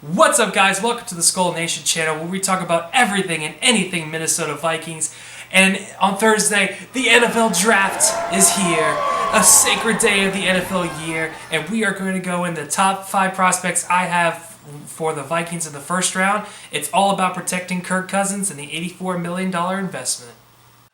What's up, guys? Welcome to the Skull Nation channel, where we talk about everything and anything Minnesota Vikings. And on Thursday, the NFL Draft is here, a sacred day of the NFL year, and we are going to go in the top 5 prospects I have for the Vikings in the first round. It's all about protecting Kirk Cousins and the $84 million investment.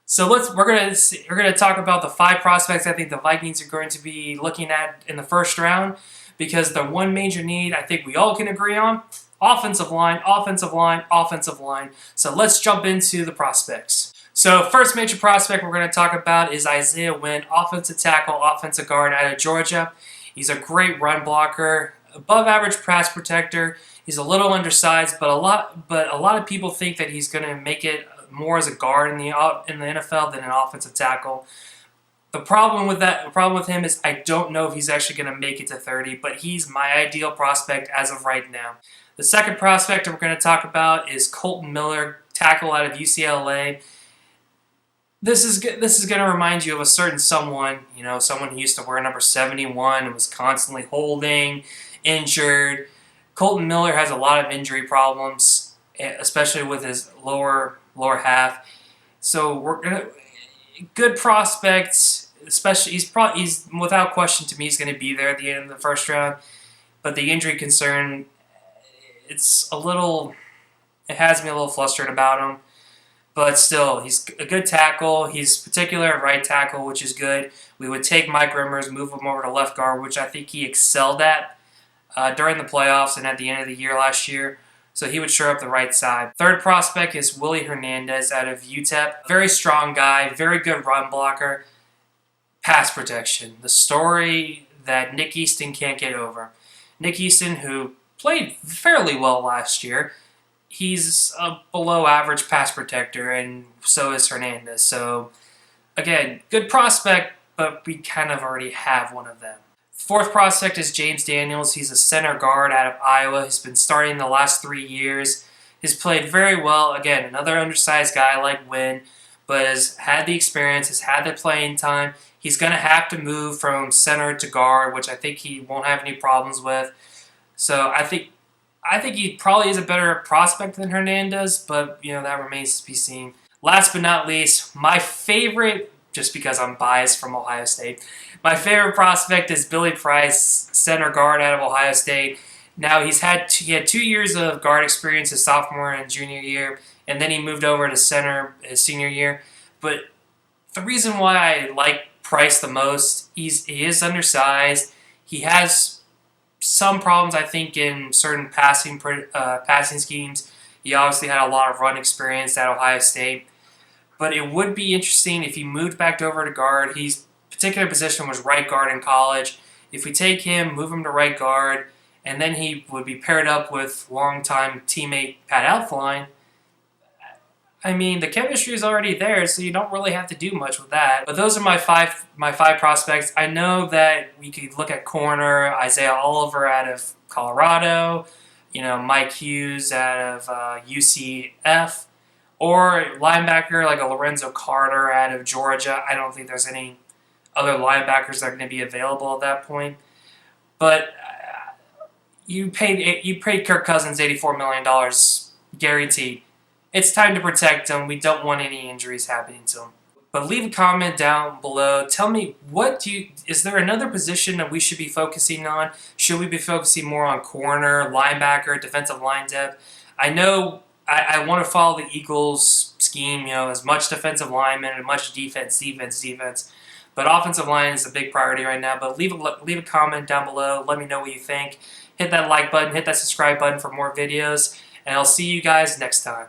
So we're gonna talk about the 5 prospects I think the Vikings are going to be looking at in the first round. Because the one major need I think we all can agree on, offensive line, offensive line, offensive line. So let's jump into the prospects. So first major prospect we're going to talk about is Isaiah Wynn, offensive tackle, offensive guard out of Georgia. He's a great run blocker, above average pass protector. He's a little undersized, but a lot of people think that he's going to make it more as a guard in the NFL than an offensive tackle. The problem with him is I don't know if he's actually going to make it to 30, but he's my ideal prospect as of right now. The second prospect we're going to talk about is Colton Miller, tackle out of UCLA. This is going to remind you of a certain someone who used to wear number 71 and was constantly holding, injured. Colton Miller has a lot of injury problems, especially with his lower half. So we're going to good prospect, especially he's without question to me he's going to be there at the end of the first round. But the injury concern, it has me a little flustered about him. But still, he's a good tackle. He's particular at right tackle, which is good. We would take Mike Rimmers, move him over to left guard, which I think he excelled at during the playoffs and at the end of the year last year. So he would shore up the right side. Third prospect is Willie Hernandez out of UTEP. Very strong guy, very good run blocker. Pass protection. The story that Nick Easton can't get over. Nick Easton, who played fairly well last year, he's a below average pass protector, and so is Hernandez. So, again, good prospect, but we kind of already have one of them. Fourth prospect is James Daniels. He's a center guard out of Iowa. He's been starting the last 3 years. He's played very well. Again, another undersized guy like Wynn, but has had the experience, has had the playing time. He's going to have to move from center to guard, which I think he won't have any problems with. So I think he probably is a better prospect than Hernandez, but that remains to be seen. Last but not least, my favorite, just because I'm biased from Ohio State, my favorite prospect is Billy Price, center guard out of Ohio State. Now he had 2 years of guard experience his sophomore and junior year, and then he moved over to center his senior year. But the reason why I like Price the most, he is undersized. He has some problems, I think, in certain passing schemes. He obviously had a lot of run experience at Ohio State. But it would be interesting if he moved back over to guard. His particular position was right guard in college. If we take him, move him to right guard, and then he would be paired up with longtime teammate Pat Elflein, I mean, the chemistry is already there, so you don't really have to do much with that. But those are my five prospects. I know that we could look at corner, Isaiah Oliver out of Colorado, Mike Hughes out of UCF, or linebacker like a Lorenzo Carter out of Georgia. I don't think there's any other linebackers that are going to be available at that point. But you paid Kirk Cousins $84 million guaranteed. It's time to protect him. We don't want any injuries happening to him. But leave a comment down below. Tell me, is there another position that we should be focusing on? Should we be focusing more on corner, linebacker, defensive line depth? I know I want to follow the Eagles scheme, as much defensive linemen and much defense. But offensive line is a big priority right now. But leave a comment down below. Let me know what you think. Hit that like button. Hit that subscribe button for more videos. And I'll see you guys next time.